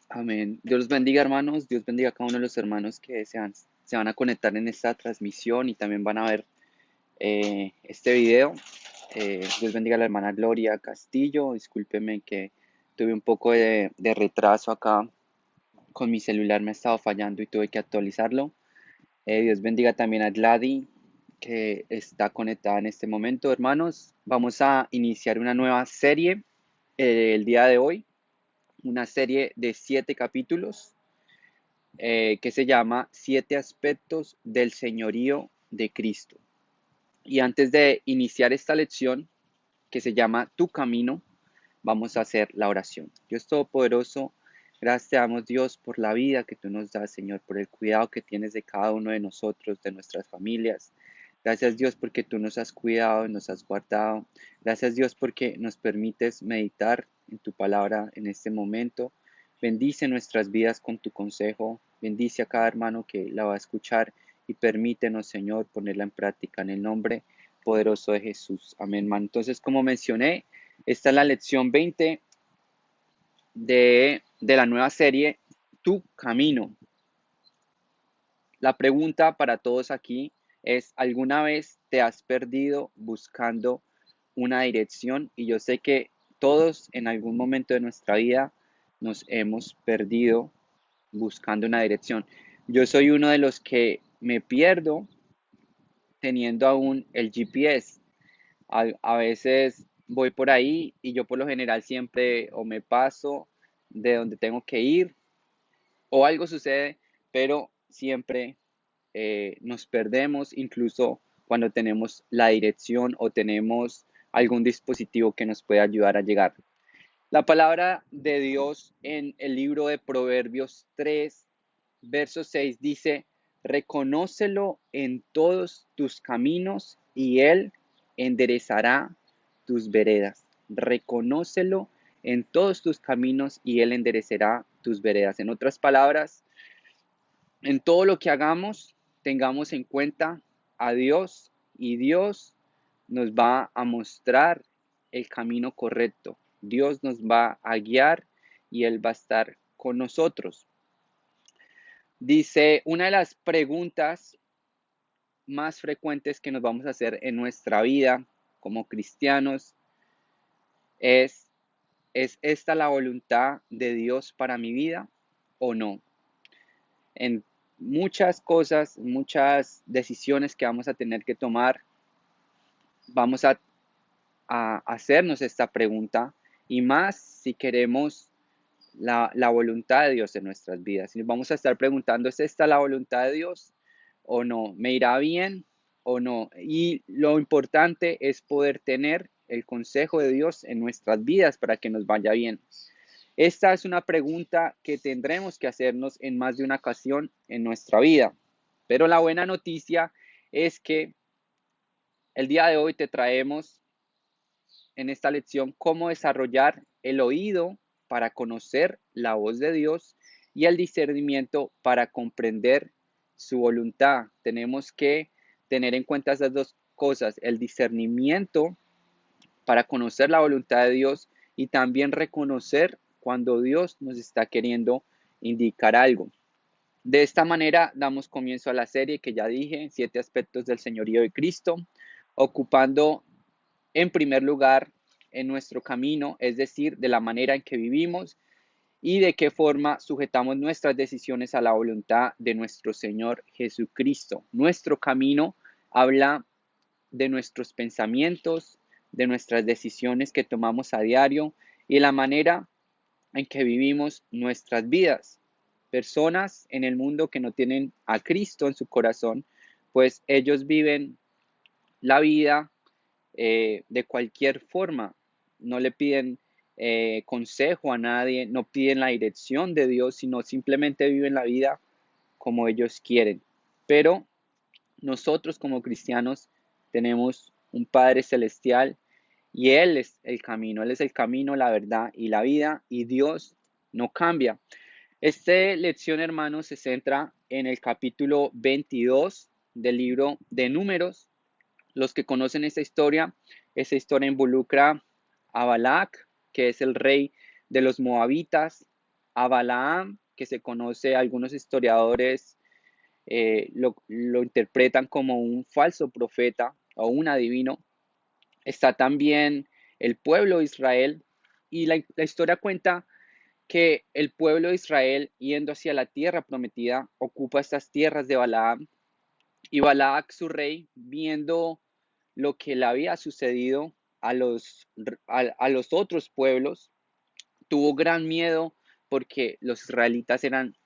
Amén. Dios los bendiga, hermanos. Dios bendiga a cada uno de los hermanos que se van a conectar en esta transmisión y también van a ver este video. Dios bendiga a la hermana Gloria Castillo. Discúlpeme que tuve un poco de retraso acá con mi celular, me ha estado fallando y tuve que actualizarlo. Dios bendiga también a Glady, que está conectada en este momento, hermanos. Vamos a iniciar una nueva serie el día de hoy, una serie de 7 capítulos que se llama 7 aspectos del señorío de Cristo. Y antes de iniciar esta lección, que se llama Tu camino, vamos a hacer la oración. Dios Todopoderoso, gracias te damos, Dios, por la vida que tú nos das, Señor, por el cuidado que tienes de cada uno de nosotros, de nuestras familias. Gracias, Dios, porque tú nos has cuidado y nos has guardado. Gracias, Dios, porque nos permites meditar en tu palabra en este momento. Bendice nuestras vidas con tu consejo. Bendice a cada hermano que la va a escuchar y permítenos, Señor, ponerla en práctica en el nombre poderoso de Jesús. Amén, hermano. Entonces, como mencioné, esta es la lección 20 de la nueva serie, Tu Camino. La pregunta para todos aquí es, ¿alguna vez te has perdido buscando una dirección? Y yo sé que todos en algún momento de nuestra vida nos hemos perdido buscando una dirección. Yo soy uno de los que me pierdo teniendo aún el GPS. A veces voy por ahí y yo por lo general siempre o me paso de donde tengo que ir o algo sucede, pero siempre nos perdemos, incluso cuando tenemos la dirección o tenemos algún dispositivo que nos pueda ayudar a llegar. La palabra de Dios en el libro de Proverbios 3, verso 6 dice, reconócelo en todos tus caminos y Él enderezará tus veredas. Reconócelo en todos tus caminos y Él enderecerá tus veredas. En otras palabras, en todo lo que hagamos, tengamos en cuenta a Dios y Dios nos va a mostrar el camino correcto. Dios nos va a guiar y Él va a estar con nosotros. Dice, una de las preguntas más frecuentes que nos vamos a hacer en nuestra vida como cristianos es, ¿es esta la voluntad de Dios para mi vida o no? En muchas cosas, muchas decisiones que vamos a tener que tomar, vamos a hacernos esta pregunta y más si queremos la voluntad de Dios en nuestras vidas. Y vamos a estar preguntando, ¿es esta la voluntad de Dios o no? ¿Me irá bien o no? Y lo importante es poder tener el consejo de Dios en nuestras vidas para que nos vaya bien. Esta es una pregunta que tendremos que hacernos en más de una ocasión en nuestra vida. Pero la buena noticia es que el día de hoy te traemos en esta lección cómo desarrollar el oído para conocer la voz de Dios y el discernimiento para comprender su voluntad. Tenemos que tener en cuenta esas dos cosas, el discernimiento para conocer la voluntad de Dios y también reconocer cuando Dios nos está queriendo indicar algo. De esta manera damos comienzo a la serie que ya dije, 7 aspectos del señorío de Cristo, ocupando en primer lugar en nuestro camino, es decir, de la manera en que vivimos y de qué forma sujetamos nuestras decisiones a la voluntad de nuestro Señor Jesucristo. Nuestro camino habla de nuestros pensamientos, de nuestras decisiones que tomamos a diario y la manera en que vivimos nuestras vidas. Personas en el mundo que no tienen a Cristo en su corazón, pues ellos viven la vida de cualquier forma. No le piden consejo a nadie, no piden la dirección de Dios, sino simplemente viven la vida como ellos quieren. Pero nosotros como cristianos tenemos un Padre celestial y Él es el camino, Él es el camino, la verdad y la vida y Dios no cambia. Esta lección, hermanos, se centra en el capítulo 22 del libro de Números. Los que conocen esta historia involucra a Balac, que es el rey de los moabitas, a Balaam, que se conoce, algunos historiadores lo interpretan como un falso profeta o un adivino. Está también el pueblo de Israel, y la historia cuenta que el pueblo de Israel, yendo hacia la tierra prometida, ocupa estas tierras de Balaam, y Balac, su rey, viendo lo que le había sucedido a los otros pueblos, tuvo gran miedo porque los israelitas eran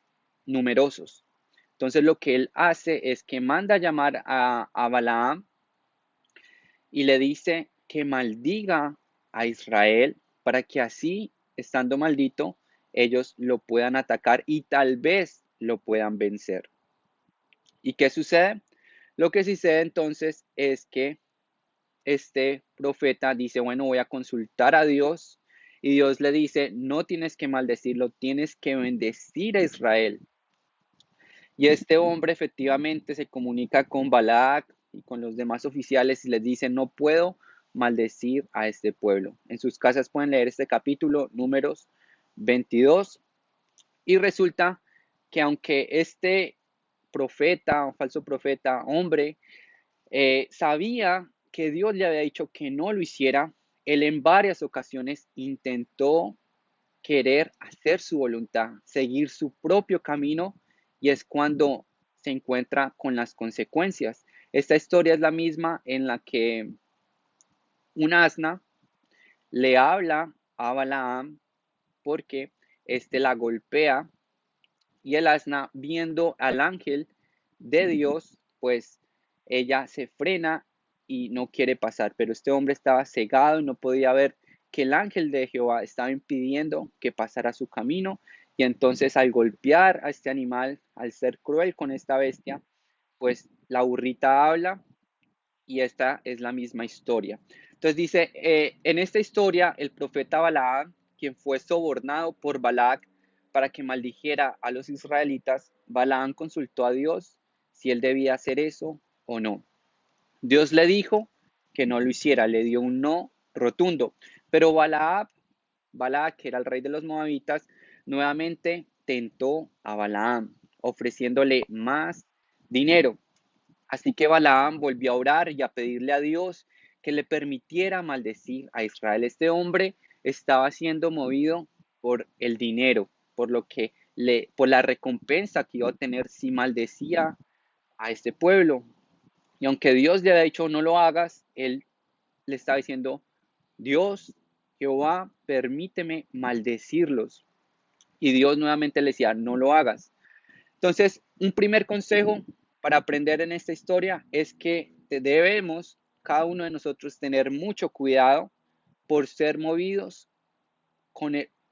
numerosos. Entonces lo que él hace es que manda a llamar a Balaam y le dice que maldiga a Israel para que así, estando maldito, ellos lo puedan atacar y tal vez lo puedan vencer. ¿Y qué sucede? Lo que sucede entonces es que este profeta dice, bueno, voy a consultar a Dios, y Dios le dice, no tienes que maldecirlo, tienes que bendecir a Israel. Y este hombre efectivamente se comunica con Balac y con los demás oficiales y les dice, no puedo maldecir a este pueblo. En sus casas pueden leer este capítulo, Números 22. Y resulta que aunque este profeta o falso profeta, hombre, sabía que Dios le había dicho que no lo hiciera, él en varias ocasiones intentó querer hacer su voluntad, seguir su propio camino, y es cuando se encuentra con las consecuencias. Esta historia es la misma en la que un asna le habla a Balaam porque éste la golpea, y el asna, viendo al ángel de Dios, pues ella se frena y no quiere pasar, pero este hombre estaba cegado y no podía ver que el ángel de Jehová estaba impidiendo que pasara su camino, y entonces al golpear a este animal, al ser cruel con esta bestia, pues la burrita habla, y esta es la misma historia. Entonces dice, en esta historia el profeta Balaam, quien fue sobornado por Balac para que maldijera a los israelitas, Balaam consultó a Dios si él debía hacer eso o no. Dios le dijo que no lo hiciera, le dio un no rotundo, pero Balac, que era el rey de los moabitas, nuevamente tentó a Balaam, ofreciéndole más dinero. Así que Balaam volvió a orar y a pedirle a Dios que le permitiera maldecir a Israel. Este hombre estaba siendo movido por el dinero, por la recompensa que iba a tener si maldecía a este pueblo. Y aunque Dios le había dicho no lo hagas, él le estaba diciendo, Dios, Jehová, permíteme maldecirlos. Y Dios nuevamente le decía, no lo hagas. Entonces, un primer consejo para aprender en esta historia es que debemos, cada uno de nosotros, tener mucho cuidado por ser movidos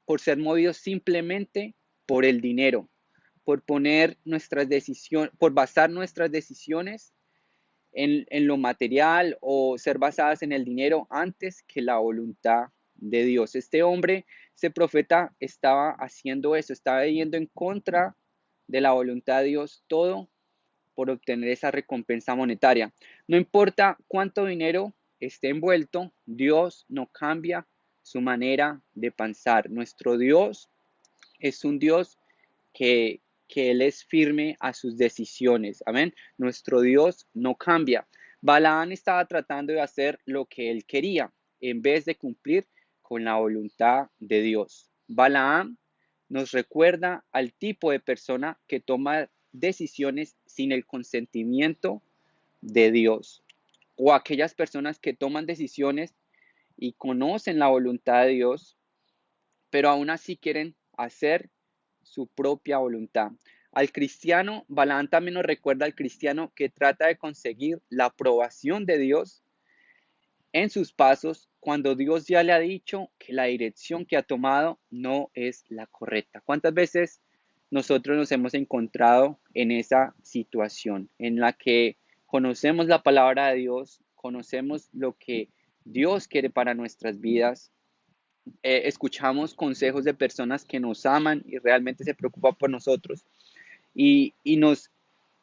por ser movidos simplemente por el dinero, por poner nuestras decisiones, por basar nuestras decisiones en lo material, o ser basadas en el dinero antes que la voluntad de Dios. Este hombre, este profeta, estaba haciendo eso, estaba yendo en contra de la voluntad de Dios, todo por obtener esa recompensa monetaria. No importa cuánto dinero esté envuelto, Dios no cambia su manera de pensar. Nuestro Dios es un Dios que Él es firme a sus decisiones. Amén. Nuestro Dios no cambia. Balaán estaba tratando de hacer lo que él quería en vez de cumplir con la voluntad de Dios. Balaam nos recuerda al tipo de persona que toma decisiones sin el consentimiento de Dios, o aquellas personas que toman decisiones y conocen la voluntad de Dios, pero aún así quieren hacer su propia voluntad. Al cristiano, Balaam también nos recuerda al cristiano que trata de conseguir la aprobación de Dios en sus pasos cuando Dios ya le ha dicho que la dirección que ha tomado no es la correcta. ¿Cuántas veces nosotros nos hemos encontrado en esa situación en la que conocemos la palabra de Dios, conocemos lo que Dios quiere para nuestras vidas, escuchamos consejos de personas que nos aman y realmente se preocupan por nosotros, y, y, nos,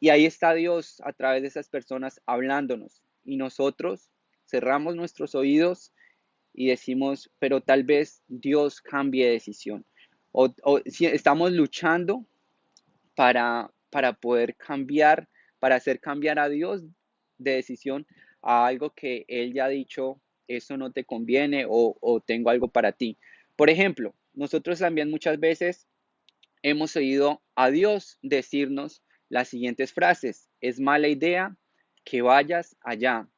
y ahí está Dios a través de esas personas hablándonos, y nosotros cerramos nuestros oídos y decimos, pero tal vez Dios cambie de decisión. O si estamos luchando para poder cambiar, para hacer cambiar a Dios de decisión a algo que Él ya ha dicho, eso no te conviene o tengo algo para ti. Por ejemplo, nosotros también muchas veces hemos oído a Dios decirnos las siguientes frases: es mala idea que vayas allá,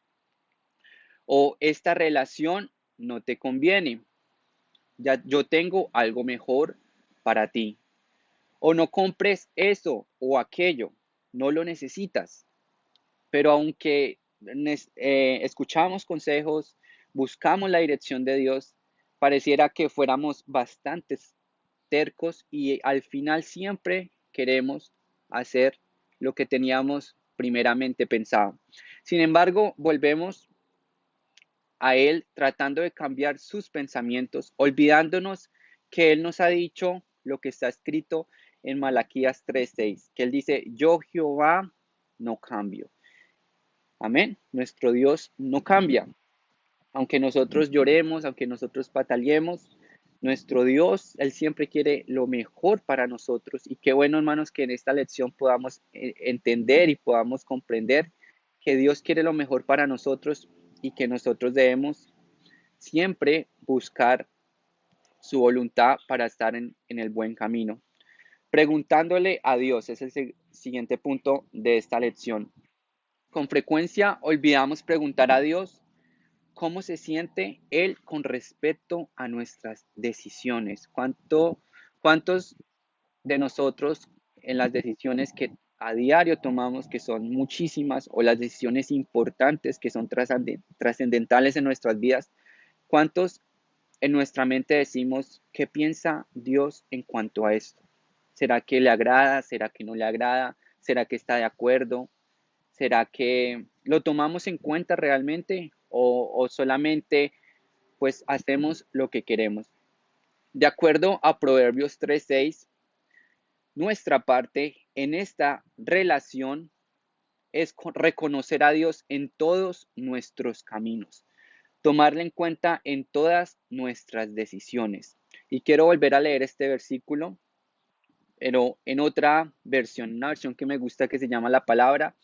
o esta relación no te conviene, ya yo tengo algo mejor para ti, o no compres eso o aquello, no lo necesitas. Pero aunque escuchamos consejos, buscamos la dirección de Dios, pareciera que fuéramos bastantes tercos y al final siempre queremos hacer lo que teníamos primeramente pensado. Sin embargo, volvemos a Él tratando de cambiar sus pensamientos, olvidándonos que Él nos ha dicho lo que está escrito en Malaquías 3:6, que Él dice, yo Jehová no cambio. Amén. Nuestro Dios no cambia. Aunque nosotros lloremos, aunque nosotros pataleemos, nuestro Dios, Él siempre quiere lo mejor para nosotros. Y qué bueno, hermanos, que en esta lección podamos entender y podamos comprender que Dios quiere lo mejor para nosotros y que nosotros debemos siempre buscar su voluntad para estar en el buen camino. Preguntándole a Dios, ese es el siguiente punto de esta lección. Con frecuencia olvidamos preguntar a Dios cómo se siente Él con respecto a nuestras decisiones. ¿Cuántos de nosotros en las decisiones que a diario tomamos, que son muchísimas, o las decisiones importantes que son trascendentales en nuestras vidas, cuántos en nuestra mente decimos, ¿qué piensa Dios en cuanto a esto? ¿Será que le agrada? ¿Será que no le agrada? ¿Será que está de acuerdo? ¿Será que lo tomamos en cuenta realmente o solamente pues hacemos lo que queremos? De acuerdo a Proverbios 3:6, nuestra parte en esta relación es reconocer a Dios en todos nuestros caminos, tomarle en cuenta en todas nuestras decisiones. Y quiero volver a leer este versículo, pero en otra versión, una versión que me gusta que se llama La Palabra.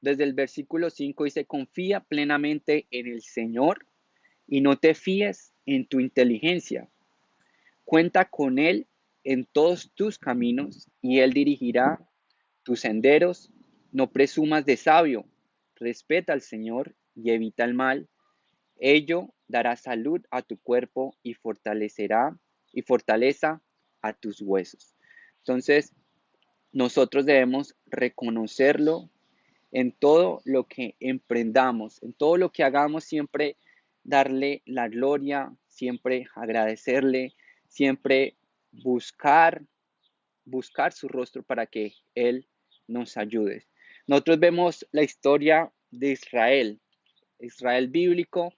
Desde el versículo 5 dice, confía plenamente en el Señor y no te fíes en tu inteligencia. Cuenta con Él en todos tus caminos y Él dirigirá tus senderos. No presumas de sabio, respeta al Señor y evita el mal. Ello dará salud a tu cuerpo y fortalecerá y fortaleza a tus huesos. Entonces, nosotros debemos reconocerlo en todo lo que emprendamos, en todo lo que hagamos, siempre darle la gloria, siempre agradecerle, siempre buscar, buscar su rostro para que Él nos ayude. Nosotros vemos la historia de Israel, Israel bíblico,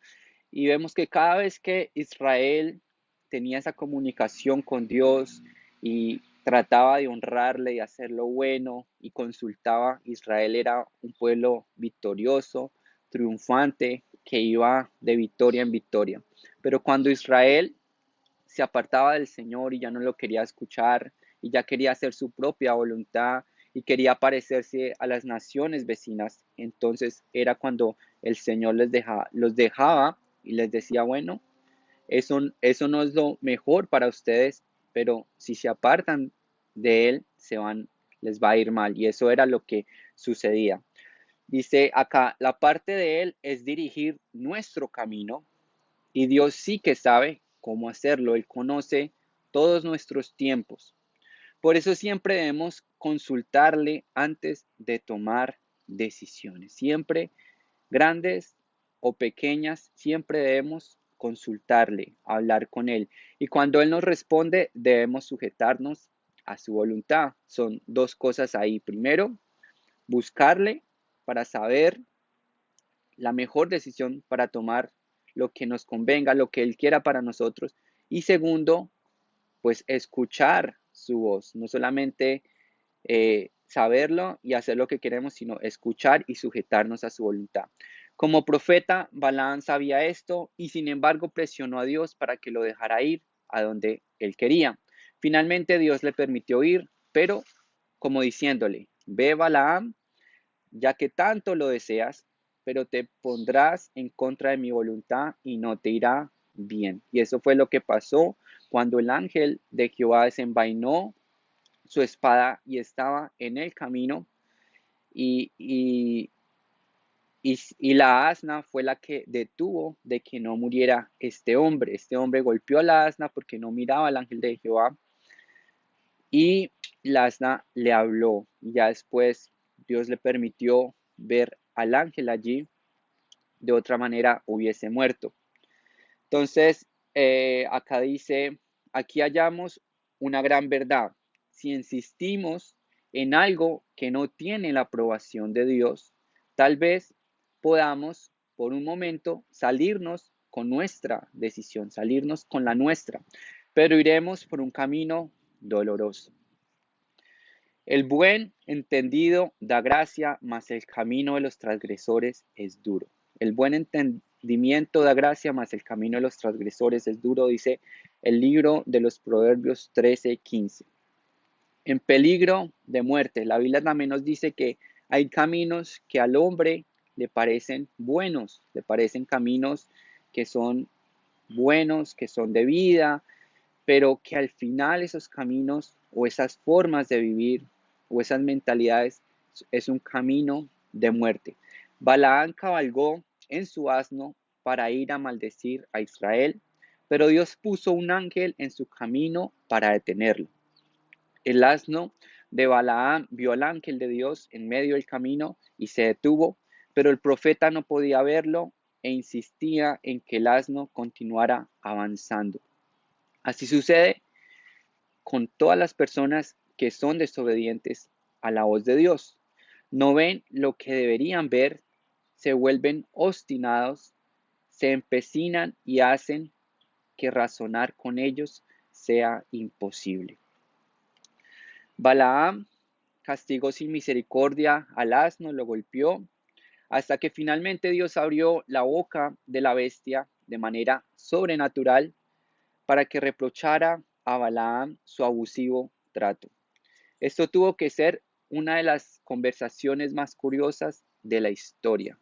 y vemos que cada vez que Israel tenía esa comunicación con Dios y trataba de honrarle y hacer lo bueno y consultaba, Israel era un pueblo victorioso, triunfante, que iba de victoria en victoria. Pero cuando Israel se apartaba del Señor y ya no lo quería escuchar y ya quería hacer su propia voluntad y quería parecerse a las naciones vecinas, entonces era cuando el Señor los dejaba y les decía, bueno, eso no es lo mejor para ustedes, pero si se apartan de Él, les va a ir mal. Y eso era lo que sucedía. Dice acá, la parte de Él es dirigir nuestro camino y Dios sí que sabe cómo hacerlo. Él conoce todos nuestros tiempos. Por eso siempre debemos consultarle antes de tomar decisiones. Siempre, grandes o pequeñas, siempre debemos consultarle, hablar con Él. Y cuando Él nos responde, debemos sujetarnos a su voluntad. Son dos cosas ahí. Primero, buscarle para saber la mejor decisión para tomar lo que nos convenga, lo que Él quiera para nosotros. Y segundo, pues escuchar su voz, no solamente saberlo y hacer lo que queremos, sino escuchar y sujetarnos a su voluntad. Como profeta, Balaam sabía esto y sin embargo presionó a Dios para que lo dejara ir a donde él quería. Finalmente Dios le permitió ir, pero como diciéndole, ve Balaam, ya que tanto lo deseas, pero te pondrás en contra de mi voluntad y no te irá bien. Y eso fue lo que pasó cuando el ángel de Jehová desenvainó su espada y estaba en el camino y, y, y la asna fue la que detuvo de que no muriera este hombre. Este hombre golpeó a la asna porque no miraba al ángel de Jehová y la asna le habló. Y ya después Dios le permitió ver al ángel allí, de otra manera hubiese muerto. Entonces, acá dice, aquí hallamos una gran verdad. Si insistimos en algo que no tiene la aprobación de Dios, tal vez podamos por un momento salirnos con nuestra decisión, salirnos con la nuestra, pero iremos por un camino doloroso. El buen entendido da gracia, mas el camino de los transgresores es duro. El buen entendimiento da gracia, mas el camino de los transgresores es duro, dice el libro de los Proverbios 13:15. En peligro de muerte. La Biblia también nos dice que hay caminos que al hombre le parecen buenos, le parecen caminos que son buenos, que son de vida, pero que al final esos caminos o esas formas de vivir o esas mentalidades es un camino de muerte. Balaán cabalgó en su asno para ir a maldecir a Israel, pero Dios puso un ángel en su camino para detenerlo. El asno de Balaam vio al ángel de Dios en medio del camino y se detuvo, pero el profeta no podía verlo e insistía en que el asno continuara avanzando. Así sucede con todas las personas que son desobedientes a la voz de Dios. No ven lo que deberían ver, se vuelven obstinados, se empecinan y hacen que razonar con ellos sea imposible. Balaam castigó sin misericordia al asno, lo golpeó, hasta que finalmente Dios abrió la boca de la bestia de manera sobrenatural para que reprochara a Balaam su abusivo trato. Esto tuvo que ser una de las conversaciones más curiosas de la historia.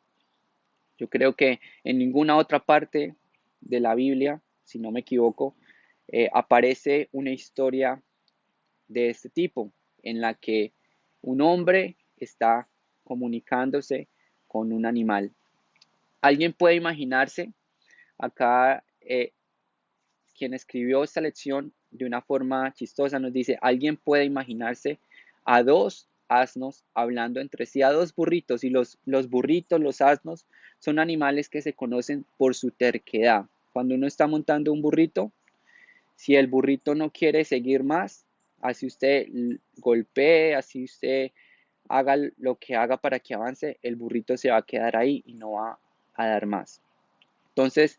Yo creo que en ninguna otra parte de la Biblia, si no me equivoco, aparece una historia de este tipo, en la que un hombre está comunicándose con un animal. ¿Alguien puede imaginarse acá quien escribió esta lección de una forma chistosa nos dice, alguien puede imaginarse a dos asnos hablando entre sí, a dos burritos, y los burritos, los asnos, son animales que se conocen por su terquedad. Cuando uno está montando un burrito, si el burrito no quiere seguir más, así usted golpee, así usted haga lo que haga para que avance, el burrito se va a quedar ahí y no va a dar más. Entonces,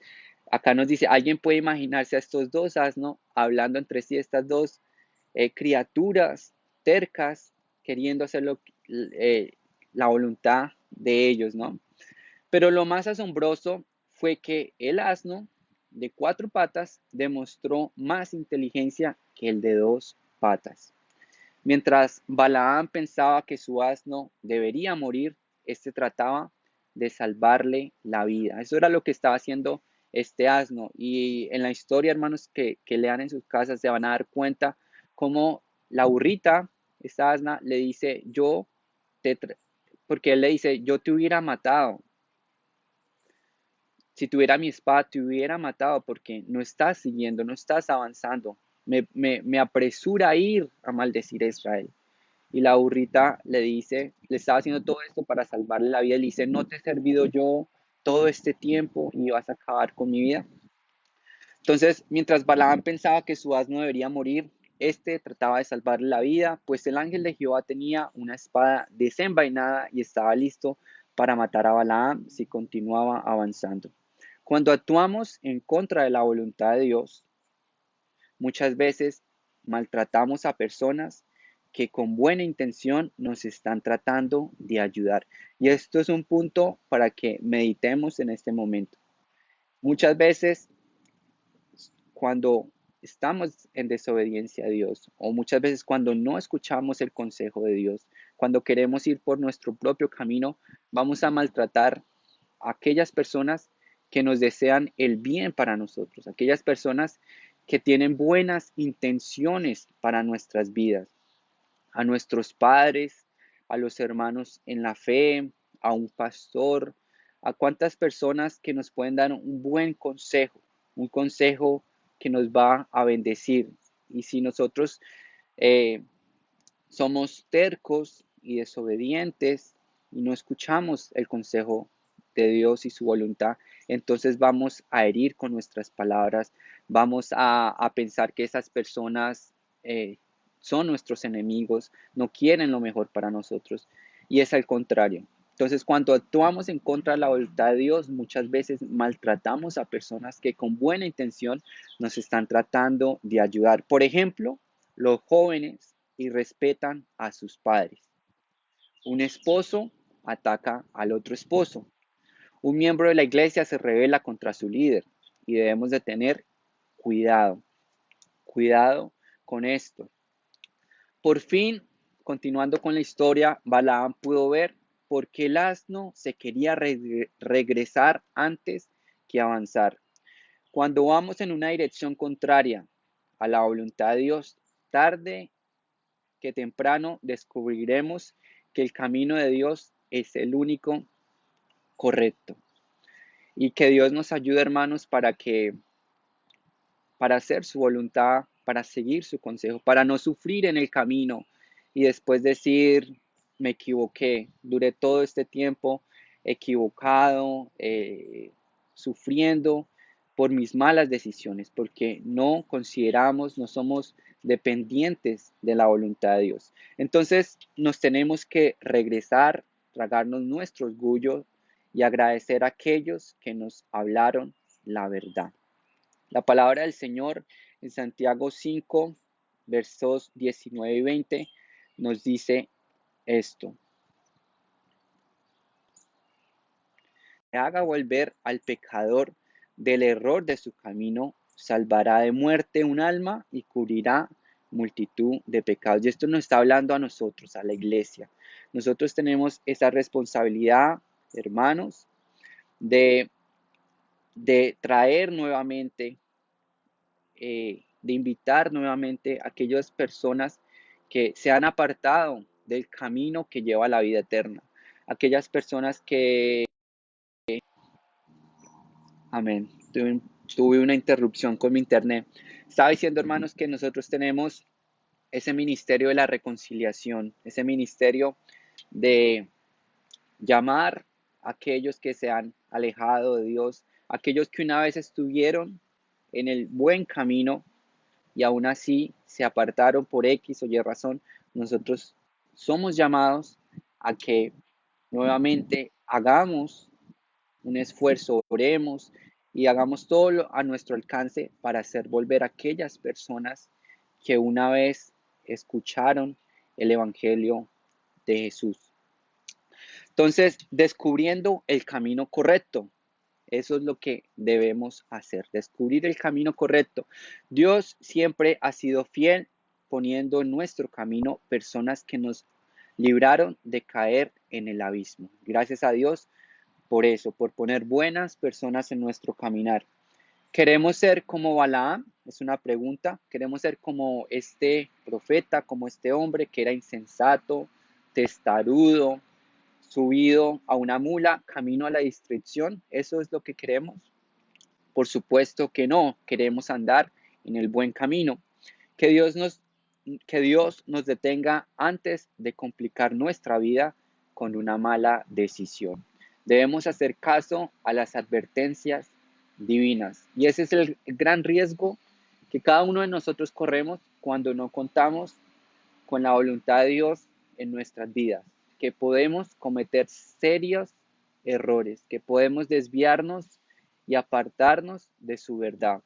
acá nos dice, alguien puede imaginarse a estos dos asnos hablando entre sí, estas dos criaturas tercas, queriendo hacer la voluntad de ellos, ¿no? Pero lo más asombroso fue que el asno de 4 patas demostró más inteligencia que el de 2 patas. Mientras Balaam pensaba que su asno debería morir, este trataba de salvarle la vida. Eso era lo que estaba haciendo este asno. Y en la historia, hermanos, que lean en sus casas, se van a dar cuenta cómo la burrita, esta asna, le dice, porque él le dice, yo te hubiera matado. Si tuviera mi espada, te hubiera matado porque no estás siguiendo, no estás avanzando. Me apresura a ir a maldecir a Israel. Y la burrita le dice, le estaba haciendo todo esto para salvarle la vida. Le dice, no te he servido yo todo este tiempo y vas a acabar con mi vida. Entonces, mientras Balaam pensaba que su asno debería morir, este trataba de salvarle la vida, pues el ángel de Jehová tenía una espada desenvainada y estaba listo para matar a Balaam si continuaba avanzando. Cuando actuamos en contra de la voluntad de Dios, muchas veces maltratamos a personas que con buena intención nos están tratando de ayudar. Y esto es un punto para que meditemos en este momento. Muchas veces cuando estamos en desobediencia a Dios, o muchas veces cuando no escuchamos el consejo de Dios, cuando queremos ir por nuestro propio camino, vamos a maltratar a aquellas personas que nos desean el bien para nosotros, aquellas personas que tienen buenas intenciones para nuestras vidas, a nuestros padres, a los hermanos en la fe, a un pastor, a cuántas personas que nos pueden dar un consejo que nos va a bendecir. Y si nosotros eh, somos tercos y desobedientes y no escuchamos el consejo de Dios y su voluntad, entonces vamos a herir con nuestras palabras, vamos a pensar que esas personas son nuestros enemigos, no quieren lo mejor para nosotros, y es al contrario. Entonces, cuando actuamos en contra de la voluntad de Dios, muchas veces maltratamos a personas que con buena intención nos están tratando de ayudar. Por ejemplo, los jóvenes y respetan a sus padres. Un esposo ataca al otro esposo. Un miembro de la iglesia se rebela contra su líder y debemos de tener cuidado, cuidado con esto. Por fin, continuando con la historia, Balaam pudo ver por qué el asno se quería regresar antes que avanzar. Cuando vamos en una dirección contraria a la voluntad de Dios, tarde que temprano descubriremos que el camino de Dios es el único correcto. Y que Dios nos ayude, hermanos, para hacer su voluntad, para seguir su consejo, para no sufrir en el camino y después decir, me equivoqué, duré todo este tiempo equivocado, sufriendo por mis malas decisiones, porque no consideramos, no somos dependientes de la voluntad de Dios. Entonces nos tenemos que regresar, tragarnos nuestro orgullo y agradecer a aquellos que nos hablaron la verdad. La palabra del Señor en Santiago 5, versos 19 y 20 nos dice esto. Que haga volver al pecador del error de su camino, salvará de muerte un alma y cubrirá multitud de pecados. Y esto nos está hablando a nosotros, a la iglesia. Nosotros tenemos esa responsabilidad, hermanos, de, de traer nuevamente de invitar nuevamente a aquellas personas que se han apartado del camino que lleva a la vida eterna. Aquellas personas que, amén, tuve una interrupción con mi internet. Estaba diciendo, hermanos, que nosotros tenemos ese ministerio de la reconciliación, ese ministerio de llamar a aquellos que se han alejado de Dios, aquellos que una vez estuvieron en el buen camino, y aún así se apartaron por X o Y razón, nosotros somos llamados a que nuevamente hagamos un esfuerzo, oremos y hagamos todo a nuestro alcance para hacer volver a aquellas personas que una vez escucharon el Evangelio de Jesús. Entonces, descubriendo el camino correcto. Eso es lo que debemos hacer, descubrir el camino correcto. Dios siempre ha sido fiel poniendo en nuestro camino personas que nos libraron de caer en el abismo. Gracias a Dios por eso, por poner buenas personas en nuestro caminar. ¿Queremos ser como Balaam? Es una pregunta. ¿Queremos ser como este profeta, como este hombre que era insensato, testarudo, subido a una mula, camino a la destrucción? ¿Eso es lo que queremos? Por supuesto que no, queremos andar en el buen camino. Que Dios nos, que Dios nos detenga antes de complicar nuestra vida con una mala decisión. Debemos hacer caso a las advertencias divinas. Y ese es el gran riesgo que cada uno de nosotros corremos cuando no contamos con la voluntad de Dios en nuestras vidas, que podemos cometer serios errores, que podemos desviarnos y apartarnos de su verdad.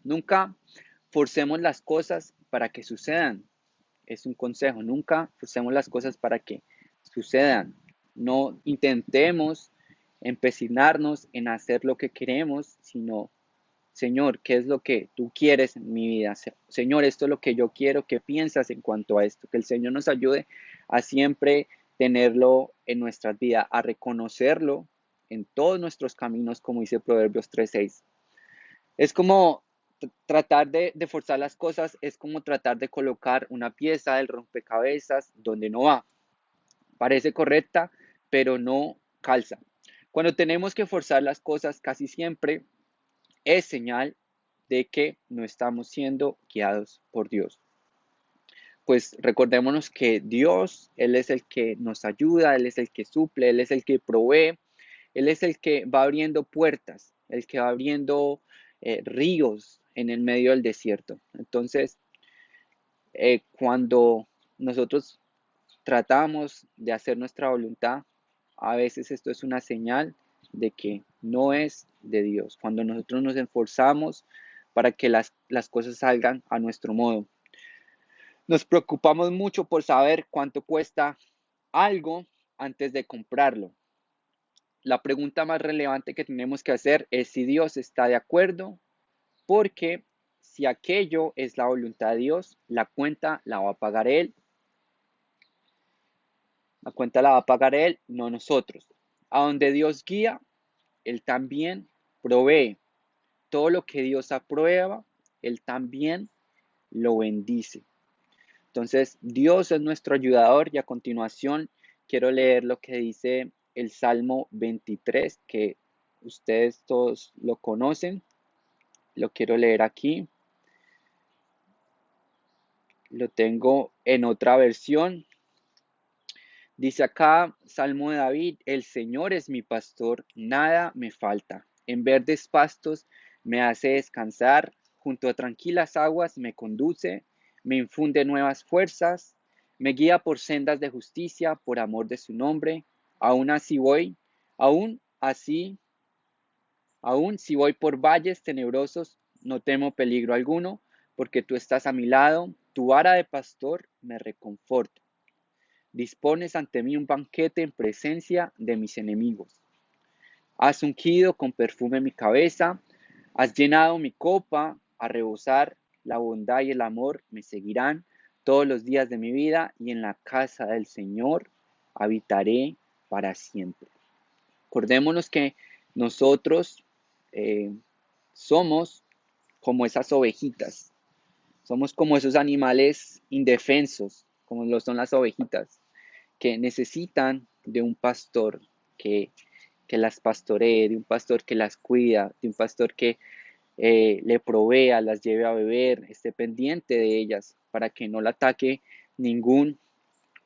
Nunca forcemos las cosas para que sucedan. es un consejo. Nunca forcemos las cosas para que sucedan. No intentemos empecinarnos en hacer lo que queremos, sino, Señor, ¿qué es lo que tú quieres en mi vida? Señor, esto es lo que yo quiero. ¿Qué piensas en cuanto a esto? Que el Señor nos ayude a siempre tenerlo en nuestras vidas, a reconocerlo en todos nuestros caminos, como dice Proverbios 3:6. Es como tratar de forzar las cosas, es como tratar de colocar una pieza del rompecabezas donde no va. Parece correcta, pero no calza. Cuando tenemos que forzar las cosas, casi siempre es señal de que no estamos siendo guiados por Dios. Pues recordémonos que Dios, Él es el que nos ayuda, Él es el que suple, Él es el que provee, Él es el que va abriendo puertas, el que va abriendo ríos en el medio del desierto. Entonces, cuando nosotros tratamos de hacer nuestra voluntad, a veces esto es una señal de que no es de Dios. Cuando nosotros nos esforzamos para que las cosas salgan a nuestro modo. Nos preocupamos mucho por saber cuánto cuesta algo antes de comprarlo. La pregunta más relevante que tenemos que hacer es si Dios está de acuerdo, porque si aquello es la voluntad de Dios, la cuenta la va a pagar Él. La cuenta la va a pagar Él, no nosotros. A donde Dios guía, Él también provee. Todo lo que Dios aprueba, Él también lo bendice. Entonces, Dios es nuestro ayudador y a continuación quiero leer lo que dice el Salmo 23, que ustedes todos lo conocen. Lo quiero leer aquí. Lo tengo en otra versión. Dice acá, Salmo de David, el Señor es mi pastor, nada me falta. En verdes pastos me hace descansar, junto a tranquilas aguas me conduce, me infunde nuevas fuerzas, me guía por sendas de justicia, por amor de su nombre. Aún así voy, aún así, aún si voy por valles tenebrosos, no temo peligro alguno, porque tú estás a mi lado, tu vara de pastor me reconforta. Dispones ante mí un banquete en presencia de mis enemigos. Has ungido con perfume mi cabeza, has llenado mi copa a rebosar, la bondad y el amor me seguirán todos los días de mi vida y en la casa del Señor habitaré para siempre. Acordémonos que nosotros eh, somos como esas ovejitas, somos como esos animales indefensos, como lo son las ovejitas que necesitan de un pastor que, que las pastoree, de un pastor que las cuida, de un pastor que le provea, las lleve a beber, esté pendiente de ellas para que no la ataque ningún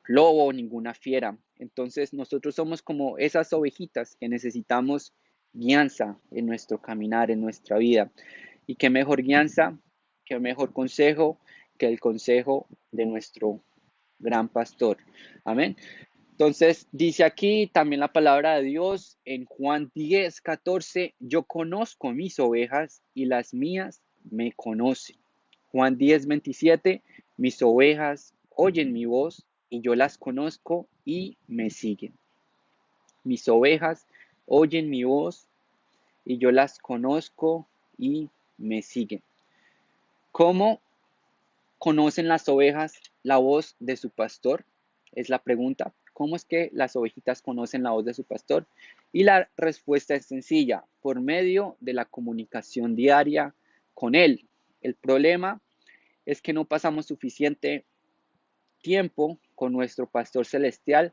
lobo, ninguna fiera. Entonces nosotros somos como esas ovejitas que necesitamos guianza en nuestro caminar, en nuestra vida. Y qué mejor guianza, qué mejor consejo que el consejo de nuestro gran pastor. Amén. Entonces dice aquí también la palabra de Dios en Juan 10:14, yo conozco mis ovejas y las mías me conocen. Juan 10:27, mis ovejas oyen mi voz y yo las conozco y me siguen. Mis ovejas oyen mi voz y yo las conozco y me siguen. ¿Cómo conocen las ovejas la voz de su pastor? Es la pregunta. ¿Cómo es que las ovejitas conocen la voz de su pastor? Y la respuesta es sencilla, por medio de la comunicación diaria con él. El problema es que no pasamos suficiente tiempo con nuestro pastor celestial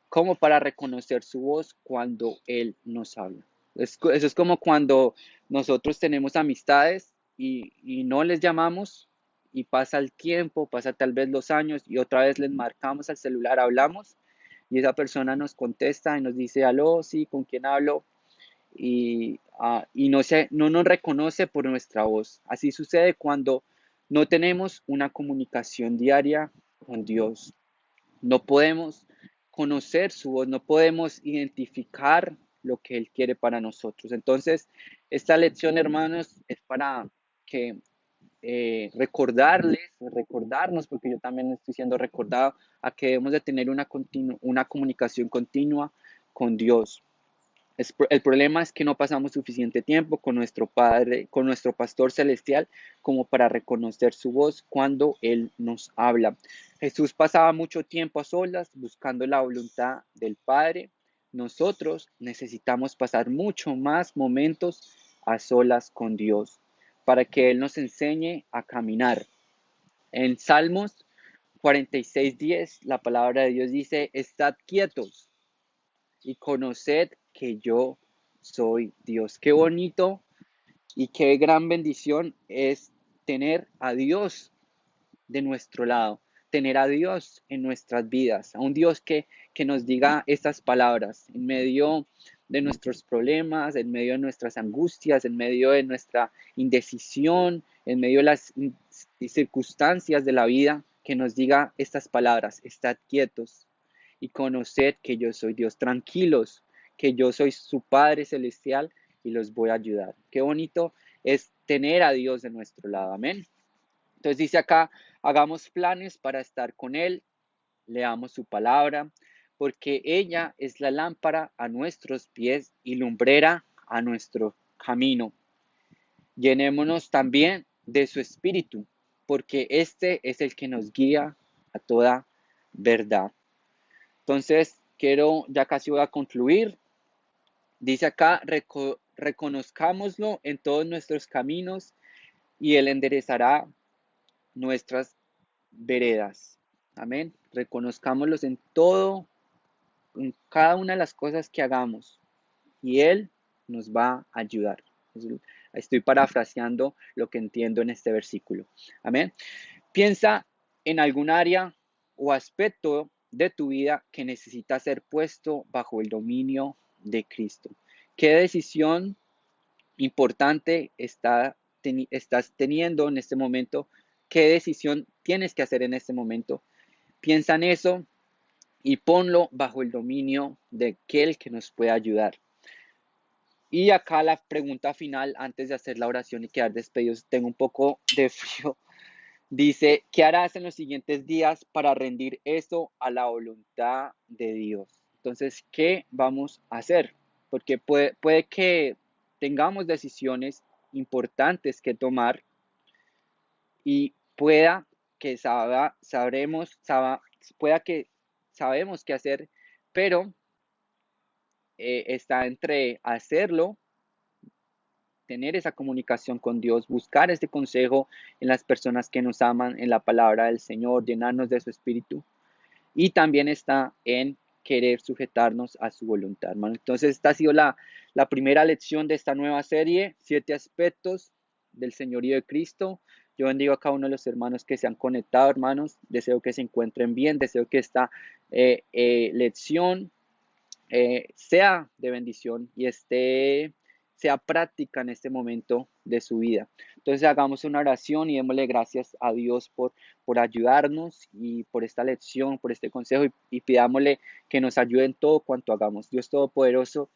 como para reconocer su voz cuando él nos habla. Eso es como cuando nosotros tenemos amistades y no les llamamos y pasa el tiempo, pasa tal vez los años y otra vez les marcamos al celular, hablamos y esa persona nos contesta y nos dice, aló, sí, ¿con quién hablo? Y no nos reconoce por nuestra voz. Así sucede cuando no tenemos una comunicación diaria con Dios. No podemos conocer su voz, no podemos identificar lo que Él quiere para nosotros. Entonces, esta lección, hermanos, es para que recordarnos, porque yo también estoy siendo recordado, a que debemos de tener una comunicación continua con Dios. El problema es que no pasamos suficiente tiempo con nuestro Padre, con nuestro Pastor Celestial, como para reconocer su voz cuando Él nos habla. Jesús pasaba mucho tiempo a solas buscando la voluntad del Padre. Nosotros necesitamos pasar mucho más momentos a solas con Dios para que Él nos enseñe a caminar. En Salmos 46:10, la palabra de Dios dice: estad quietos y conoced que yo soy Dios. Qué bonito y qué gran bendición es tener a Dios de nuestro lado, tener a Dios en nuestras vidas, a un Dios que nos diga estas palabras en medio de nuestros problemas, en medio de nuestras angustias, en medio de nuestra indecisión, en medio de las circunstancias de la vida, que nos diga estas palabras: estad quietos y conoced que yo soy Dios, tranquilos, que yo soy su Padre Celestial y los voy a ayudar. Qué bonito es tener a Dios de nuestro lado, amén. Entonces dice acá: hagamos planes para estar con Él, leamos su palabra, porque ella es la lámpara a nuestros pies y lumbrera a nuestro camino. Llenémonos también de su espíritu, porque este es el que nos guía a toda verdad. Entonces, ya casi voy a concluir. Dice acá: reconozcámoslo en todos nuestros caminos y Él enderezará nuestras veredas. Amén. Reconozcámoslos en todo, en cada una de las cosas que hagamos, y Él nos va a ayudar. Estoy parafraseando lo que entiendo en este versículo. Amén. Piensa en algún área o aspecto de tu vida que necesita ser puesto bajo el dominio de Cristo. ¿Qué decisión importante estás teniendo en este momento? ¿Qué decisión tienes que hacer en este momento? Piensa en eso y ponlo bajo el dominio de aquel que nos puede ayudar. Y acá la pregunta final, antes de hacer la oración y quedar despedidos, tengo un poco de frío. Dice: ¿qué harás en los siguientes días para rendir eso a la voluntad de Dios? Entonces, ¿qué vamos a hacer? Porque puede que tengamos decisiones importantes que tomar y pueda que sabemos qué hacer, pero está entre hacerlo, tener esa comunicación con Dios, buscar ese consejo en las personas que nos aman, en la palabra del Señor, llenarnos de su espíritu, y también está en querer sujetarnos a su voluntad, hermano. Entonces, esta ha sido la primera lección de esta nueva serie: 7 aspectos del señorío de Cristo. Yo bendigo a cada uno de los hermanos que se han conectado, hermanos. Deseo que se encuentren bien. Deseo que esta lección sea de bendición y sea práctica en este momento de su vida. Entonces hagamos una oración y démosle gracias a Dios por ayudarnos y por esta lección, por este consejo, y pidámosle que nos ayude en todo cuanto hagamos. Dios Todopoderoso,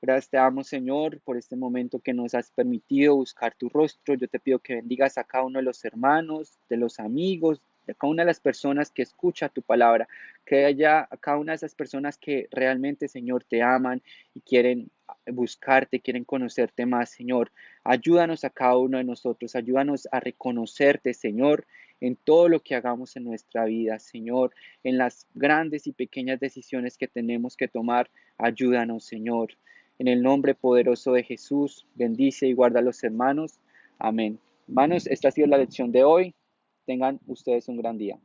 gracias te damos, Señor, por este momento que nos has permitido buscar tu rostro. Yo te pido que bendigas a cada uno de los hermanos, de los amigos, de cada una de las personas que escucha tu palabra, que haya a cada una de esas personas que realmente, Señor, te aman y quieren buscarte, quieren conocerte más, Señor. Ayúdanos a cada uno de nosotros, ayúdanos a reconocerte, Señor, en todo lo que hagamos en nuestra vida, Señor, en las grandes y pequeñas decisiones que tenemos que tomar. Ayúdanos, Señor. En el nombre poderoso de Jesús, bendice y guarda a los hermanos. Amén. Hermanos, esta ha sido la lección de hoy. Tengan ustedes un gran día.